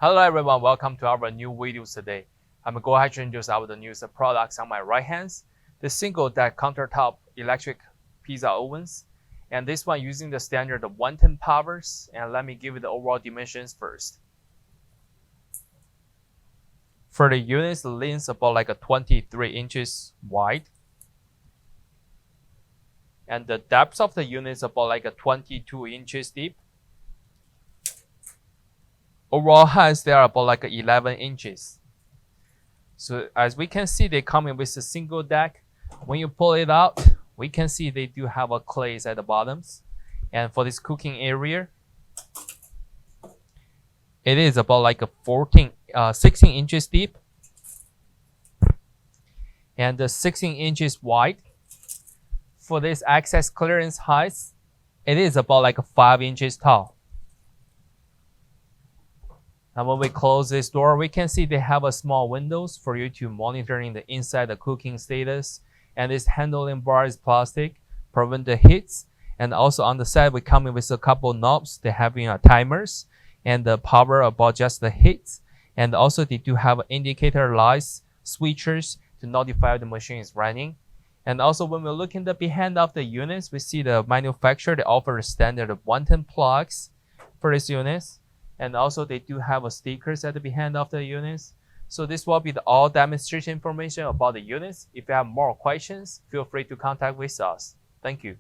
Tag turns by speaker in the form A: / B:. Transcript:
A: Hello everyone, welcome to our new videos today. I'm going to go ahead and introduce our newest products on my right hand. The single deck countertop electric pizza ovens. And this one using the standard 110 powers. And let me give you the overall dimensions first. For the units, the length is about like a 23 inches wide. And the depth of the unit is about like a 22 inches deep. Overall heights, they are about like 11 inches. So as we can see, they come in with a single deck. When you pull it out, we can see they do have a clays at the bottoms. And for this cooking area, it is about like a 16 inches deep and 16 inches wide. For this access clearance height, it is about like 5 inches tall. And when we close this door, we can see they have a small windows for you to monitoring the inside the cooking status. And this handling bar is plastic, prevent the heats. And also on the side, we come in with a couple knobs. They having timers and the power about just the heat. And also they do have indicator lights, switchers to notify the machine is running. And also when we look in the behind of the units, we see the manufacturer, they offer a standard of 110 plugs for these units. And also they do have a stickers at the behind of the units. So this will be the all demonstration information about the units. If you have more questions, feel free to contact with us. Thank you.